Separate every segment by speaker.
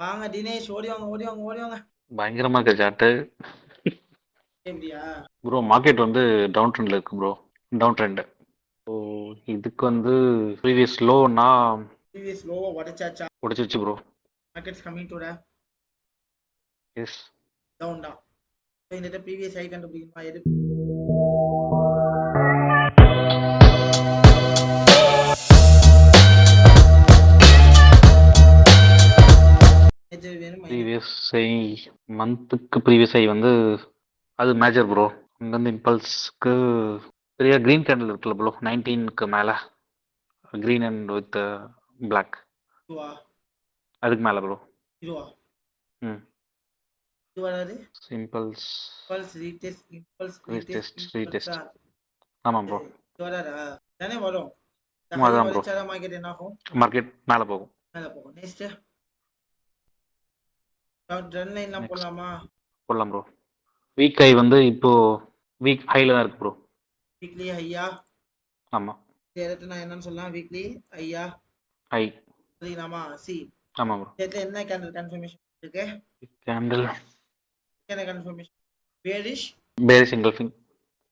Speaker 1: வாங்க தினேஷ், ஓடி வாங்க, ஓடி வாங்க, ஓடி வாங்க.
Speaker 2: பயங்கரமா இருக்கு சார்ட்டு.
Speaker 1: எப்படியா?
Speaker 2: ப்ரோ மார்க்கெட் வந்து டவுன் ட்ரெண்ட்ல இருக்கு ப்ரோ. Down trend. ஸோ இதுக்கு வந்து ப்ரீவியஸ் லோனா
Speaker 1: ப்ரீவியஸ் லோவை உடைச்சாச்சா?
Speaker 2: உடைச்சிருச்சு bro.
Speaker 1: Markets coming to
Speaker 2: yes.
Speaker 1: Down தான். ஸோ இந்த ப்ரீவியஸ் ஹை கண்டுபிடிக்குமா? எது
Speaker 2: ப்ரீவியஸ் ஐ மந்த்துக்கு ப்ரீவியஸ் ஐ வந்து அது மேஜர் ப்ரோ. இங்க வந்து இம்பல்ஸ்க்கு பெரிய க்ரீன் கேண்டில் இருக்குல்ல ப்ரோ, 19க்கு மேலே க்ரீன் அண்ட் வித் பிளாக்,
Speaker 1: இதுவா?
Speaker 2: அதுக்கு மேலே ப்ரோ.
Speaker 1: இதுவா?
Speaker 2: ம்.
Speaker 1: இது வராது.
Speaker 2: Impulse
Speaker 1: impulse retest, impulse retest,
Speaker 2: retest
Speaker 1: impulse
Speaker 2: retest. ஆமாம் ப்ரோ.
Speaker 1: இது வராதா? தானே வரும்.
Speaker 2: அதான் ப்ரோ.
Speaker 1: உடைச்சாதான் மார்க்கெட் என்ன ஆகும்?
Speaker 2: மார்க்கெட் மேலே போகும்.
Speaker 1: மேலே போகும். நெக்ஸ்ட் ட்ரெண்ட் லைன்லாம் போடலாமா?
Speaker 2: போடலாம் ப்ரோ. வீக் ஹை வந்து இப்போ வீக் ஹைல தான் இருக்கு ப்ரோ.
Speaker 1: வீக்லி ஹையா?
Speaker 2: ஆமாம்.
Speaker 1: டேரக்ட் நான் என்னன்னு சொல்லலாம்? வீக்லி ஹையா
Speaker 2: ஹை.
Speaker 1: சரிங்களாமா? சி.
Speaker 2: ஆமாம் ப்ரோ.
Speaker 1: இதுல என்ன கேண்டில் கன்ஃபர்மேஷன் இருக்கு?
Speaker 2: கேண்டில்
Speaker 1: என்ன confirmation? Bearish.
Speaker 2: Bearish engulfing.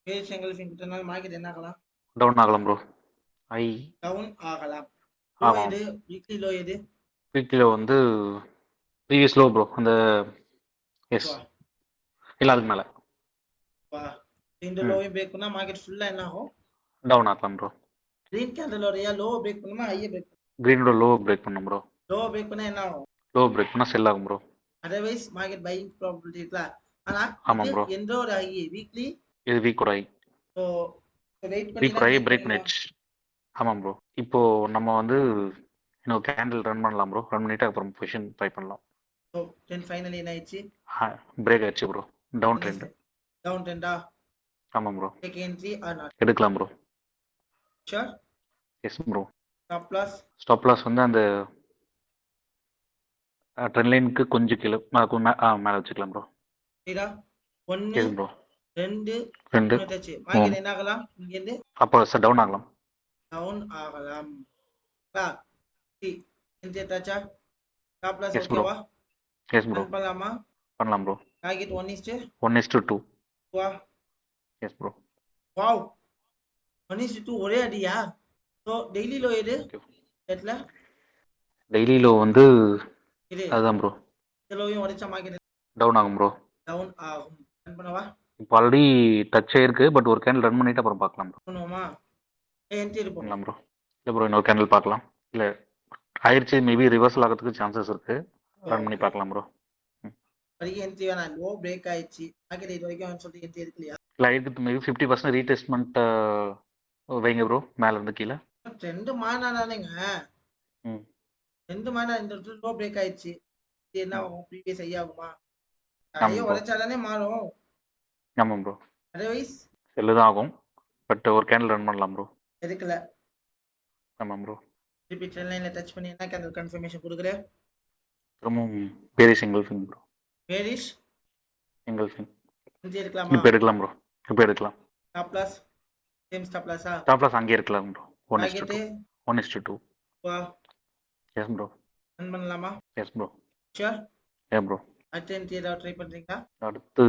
Speaker 1: Bearish engulfing கிட்டனால மார்க்கெட் என்ன ஆகலாம்?
Speaker 2: டவுன் ஆகலாம் ப்ரோ. ஹை
Speaker 1: டவுன் ஆகலாம். லோ
Speaker 2: ஆமாம்.
Speaker 1: எது? வீக்லி லோ எது?
Speaker 2: வீக்லியில் வந்து ப்ரீவியஸ் லோ ப்ரோ. அந்த எஸ்
Speaker 1: வா
Speaker 2: இல்லை அதுக்கு மேலே
Speaker 1: வா இந்த லோவையும் பிரேக் பண்ணா மார்க்கெட் ஃபுல்லா என்ன ஆகும்?
Speaker 2: டவுன் ஆகலாம் ப்ரோ.
Speaker 1: கிரீன் கேண்டிலோடைய லோவை பிரேக் பண்ணுமா ஹையை பிரேக் பண்ணுமா?
Speaker 2: க்ரீனோட லோ பிரேக் பண்ணும் ப்ரோ.
Speaker 1: லோவை பிரேக் பண்ணா என்ன ஆகும்?
Speaker 2: லோ பிரேக் பண்ணால் செல் ஆகும் bro.
Speaker 1: Otherwise market buying probability இருக்குல்ல. ஆனா
Speaker 2: ஆமாம்
Speaker 1: இது
Speaker 2: ப்ரோ.
Speaker 1: எந்த ஒரு ஹை? வீக்லி.
Speaker 2: இது வீக்கோட ஹை.
Speaker 1: ஸோ வெயிட் பண்ணி
Speaker 2: வீக்கோட
Speaker 1: தான்
Speaker 2: ஹை
Speaker 1: ட்ரேட்
Speaker 2: பிரேக்
Speaker 1: பண்ணுவீங்களா?
Speaker 2: பண்ணிடுச்சு. ஆமாம் ப்ரோ. இப்போ நம்ம வந்து இன்னும் கேண்டில் ரன் பண்ணலாம் ப்ரோ. ரன் பண்ணிட்டு அப்புறம் பொசிஷன் ட்ரை பண்ணலாம்.
Speaker 1: ஸோ தென் ஃபைனலி என்ன ஆயிடுச்சு?
Speaker 2: பிரேக் ஆயிடுச்சு ப்ரோ. Down trend.
Speaker 1: டவுன் ட்ரெண்டா?
Speaker 2: ஆமாம் bro.
Speaker 1: Take entry or not?
Speaker 2: எடுக்கலாம் bro.
Speaker 1: Sure.
Speaker 2: Yes bro.
Speaker 1: Stop loss?
Speaker 2: Stop loss வந்து அந்த ட்ரெண்ட் லைனுக்கு கொஞ்சம் கீழே மேலே வச்சுக்கலாம் ப்ரோ.
Speaker 1: சரிடா. 1
Speaker 2: எஸ் ப்ரோ.
Speaker 1: 2
Speaker 2: 2
Speaker 1: 3 டச். மார்க்கெட் என்ன ஆகலாம்? இங்கேருந்து
Speaker 2: அப்போ சார் டவுன் ஆகலாம்.
Speaker 1: டவுன் ஆகலாம். சி என்ட்ரி டச்சா? Stop loss
Speaker 2: yes bro.
Speaker 1: ஓகேவா?
Speaker 2: Yes bro.
Speaker 1: ரன் பண்ணலாமா?
Speaker 2: பண்ணலாம் ப்ரோ.
Speaker 1: டார்கெட் 1:2
Speaker 2: 1:2.
Speaker 1: வா.
Speaker 2: Yes bro.
Speaker 1: வாவ் 1:2 ஒரே அடியா? ஸோ டெய்லி லோ எது? டெட்ல
Speaker 2: டெய்லி லோ வந்து
Speaker 1: இது
Speaker 2: அதுதான் ப்ரோ.
Speaker 1: இந்த லோவையும் உடைச்சா மார்க்கெட்
Speaker 2: டவுன் ஆகும் ப்ரோ.
Speaker 1: டவுன் ஆகும். ரன் பண்ணவா?
Speaker 2: இப்போ ஆல்ரெடி டச் ஆயிருக்கு. பட் ஒரு கேண்டில் ரன் பண்ணிட்டு அப்புறம் பார்க்கலாம் ப்ரோ.
Speaker 1: பண்ணுவோமா? என்ட்ரி எடுப்போம்.
Speaker 2: பண்ணலாம் ப்ரோ. இல்லை ப்ரோ, இன்னொரு கேண்டில் பார்க்கலாம். இல்லை ஆயிடுச்சு, மேபி ரிவர்சல் ஆகிறதுக்கு சான்சஸ் இருக்கு. ரன் பண்ணி பார்க்கலாம் ப்ரோ.
Speaker 1: வரைக்கும் என்ட்ரி வேணாம். லோ பிரேக் ஆயிடுச்சு மார்க்கெட் இது வரைக்கும் சொல்லிட்டு என்ட்ரி எடுக்கலையா?
Speaker 2: இல்லை ஆயிருக்கு. மேபி 50% ரீடெஸ்ட்மெண்ட் வைங்க ப்ரோ. மேலே இருந்து கீழே
Speaker 1: ட்ரெண்ட் மாறினானேங்க.
Speaker 2: ம்
Speaker 1: ட்ரெண்ட் மாறினா இந்த இடத்துல லோ பிரேக் ஆயிடுச்சு. இது என்ன ஆகும்? ப்ரீவியஸ் ஹை ஆகுமா?
Speaker 2: ஆமாம்
Speaker 1: ஹையை
Speaker 2: ப்ரோ.
Speaker 1: உடைச்சாதானே மாறும்.
Speaker 2: ஆமாம் ப்ரோ.
Speaker 1: அதர்வைஸ்
Speaker 2: செல்லு தான் ஆகும். பட் ஒரு கேண்டில் ரன் பண்ணலாம் ப்ரோ.
Speaker 1: எடுக்கல.
Speaker 2: ஆமாம் ப்ரோ.
Speaker 1: திருப்பி ட்ரெண்ட் லைன்ல டச் பண்ணி என்ன கேண்டில் கன்ஃபர்மேஷன் கொடுக்குற?
Speaker 2: திரும்பவும் bearish engulfing bro.
Speaker 1: Bearish
Speaker 2: engulfing.
Speaker 1: Entry எடுக்கலாமா?
Speaker 2: இப்போ எடுக்கலாம் ப்ரோ. இப்போ எடுக்கலாம்.
Speaker 1: ஸ்டாப் லாஸ் சேம் ஸ்டாப் லாஸா?
Speaker 2: ஸ்டாப் லாஸ் அங்கேயே இருக்கலாம் ப்ரோ. 1:2.
Speaker 1: டார்கெட்
Speaker 2: 1:2.
Speaker 1: வா.
Speaker 2: Yes bro.
Speaker 1: ரன் பண்ணலாமா?
Speaker 2: Yes bro.
Speaker 1: ஷூர்.
Speaker 2: ஏ ப்ரோ.
Speaker 1: அடுத்த என்ட்ரி ஏதாவது ட்ரை பண்றீங்களா?
Speaker 2: அடுத்து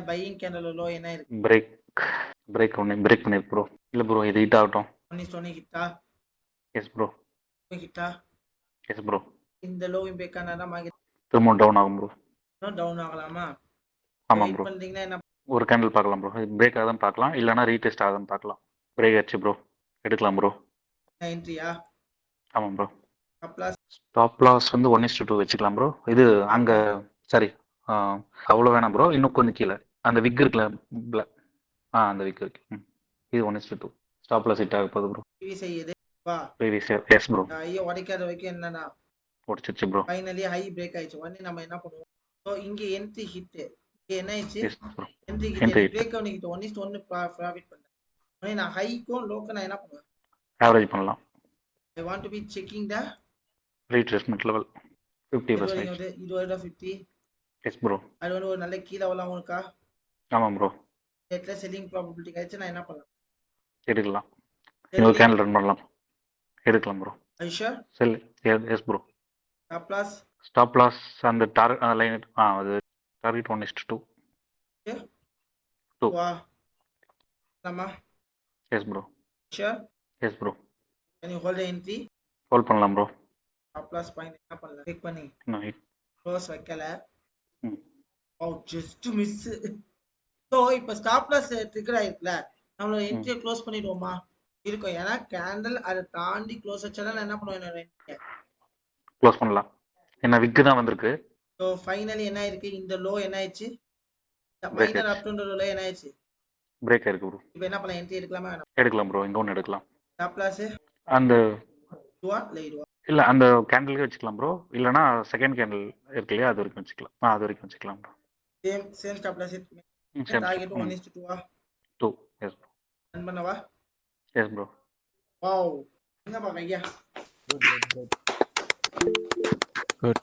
Speaker 1: பையிங் கேண்டில் லோ என்ன இருக்கு?
Speaker 2: பிரேக் பிரேக் பண்ணிருக்கு ப்ரோ. இல்லை ப்ரோ, இது ஹிட் ஆகட்டும்.
Speaker 1: 1:1 ஹிட்டா?
Speaker 2: Yes bro.
Speaker 1: ஹிட்டா?
Speaker 2: Yes bro.
Speaker 1: இந்த லோவும் பிரேக் ஆனா மார்க்கெட்
Speaker 2: திரும்பவும் டவுன் ஆகும் ப்ரோ.
Speaker 1: டவுன் ஆகலாமா?
Speaker 2: ஆமாம்
Speaker 1: வெயிட்
Speaker 2: ப்ரோ.
Speaker 1: பண்றீங்கன்னா என்ன?
Speaker 2: ஒரு கேண்டில் பார்க்கலாம் ப்ரோ. பிரேக் ஆகுதுன்னு பார்க்கலாம். இல்லைனா ரீடெஸ்ட் ஆகுதுன்னு பார்க்கலாம். பிரேக் ஆச்சு ப்ரோ. எடுக்கலாம் ப்ரோ.
Speaker 1: என்ட்ரியா?
Speaker 2: ஆமாம் bro.
Speaker 1: Stop loss?
Speaker 2: Stop loss வந்து 1:2 வச்சுக்கலாம் ப்ரோ. இது அங்கே சரி அவ்வளோ வேணாம் ப்ரோ. இன்னும் கொஞ்சம் கீழே அந்த விக் இருக்குல்ல. அந்த விக் இருக்கு. இது 1:2. ஸ்டாப் லாஸ் ஹிட் ஆக போகுது ப்ரோ.
Speaker 1: ப்ரீவியஸ் ஹை எது? வா.
Speaker 2: Previous yes bro.
Speaker 1: ஹையை உடைக்காத வரைக்கும் என்னன்னா
Speaker 2: உடச்சிச்சு ப்ரோ.
Speaker 1: ஃபைனலி ஹை பிரேக் ஆயிடுச்சு. உடனே நம்ம என்ன பண்ணுவோம்? ஸோ இங்கே என்ட்ரி ஹிட். இங்கே என்ன ஆயிடுச்சு?
Speaker 2: Yes bro.
Speaker 1: Entry hit.
Speaker 2: Entry
Speaker 1: எனக்கு பிரேக் பண்ணிக்கிட்டு 1:1 ப்ராஃபிட் பண்ணேன். உடனே நான் ஹைக்கும் லோக்கும் நான் என்ன பண்ணுவேன்?
Speaker 2: ஆவரேஜ் பண்ணலாம்.
Speaker 1: I want to be checking the
Speaker 2: retracement level 50%.
Speaker 1: இது வரைக்கும் 50.
Speaker 2: Yes bro.
Speaker 1: அது வந்து ஒரு நல்ல கீழே வரலாம் இருக்கா?
Speaker 2: ஆமாம் ப்ரோ.
Speaker 1: இடத்துல செல்லிங் ப்ராபபிலிட்டி கிடைச்சு நான் என்ன பண்ணலாம்?
Speaker 2: எடுக்கலாம். இன்னொரு கேண்டில் ரன் பண்ணலாம். எடுக்கலாம் bro.
Speaker 1: Eicher
Speaker 2: sell. Yes bro.
Speaker 1: Stop loss?
Speaker 2: Stop loss அந்த லைன் அது டார்கெட் 1:2.
Speaker 1: Okay.
Speaker 2: 2.
Speaker 1: வா ஆமா
Speaker 2: yes bro.
Speaker 1: sure
Speaker 2: yes bro.
Speaker 1: can you hold the entry
Speaker 2: hold பண்ணலாம் ப்ரோ.
Speaker 1: stop loss point என்ன பண்ணல கிளிக் பண்ணி
Speaker 2: நைட்.
Speaker 1: க்ளோஸ் வைக்கல
Speaker 2: ம்.
Speaker 1: Just miss. ஸோ இப்போ ஸ்டாப் லாஸ் ட்ரிகர் ஆயிருக்குல நம்மளோட
Speaker 2: ம்.
Speaker 1: என்ட்ரியை க்ளோஸ் பண்ணிடுவோமா இருக்கும் ஏன்னா கேண்டில் அதை தாண்டி க்ளோஸ் வச்சாலும் நான் என்ன பண்ணுவேன்
Speaker 2: க்ளோஸ் பண்ணலாம். என்ன விக்கு தான் வந்திருக்கு.
Speaker 1: ஸோ ஃபைனலி என்ன ஆயிருக்கு இந்த லோ என்ன ஆயிடுச்சு
Speaker 2: பிரேக்
Speaker 1: மைனர்
Speaker 2: ஆயிடுச்சு.
Speaker 1: அப்டூன்ற லோ என்ன ஆயிடுச்சு
Speaker 2: பிரேக் ஆயிருக்கு ப்ரோ.
Speaker 1: இப்போ என்ன பண்ணலாம் என்ட்ரி எடுக்கலாமா வேணாம்
Speaker 2: எடுக்கலாம் ப்ரோ. இங்கே ஒன்று எடுக்கலாம்.
Speaker 1: ஸ்டாப் லாஸ்
Speaker 2: அந்த
Speaker 1: இதுவா இல்லை இதுவா
Speaker 2: இல்லை அந்த கேண்டிலுக்கே வச்சுக்கலாம் ப்ரோ. இல்லைனா செகண்ட் கேண்டில் இருக்கு இல்லையா, அது வரைக்கும் வச்சுக்கலாம். அது வரைக்கும் வச்சுக்கலாம் bro.
Speaker 1: Same stop loss
Speaker 2: same
Speaker 1: target 1:2
Speaker 2: 2. Yes bro.
Speaker 1: Run பண்ணவா
Speaker 2: எஸ் ப்ரோ.
Speaker 1: வாவ் என்னப்பா ஐயா
Speaker 3: Good, good, good. Good.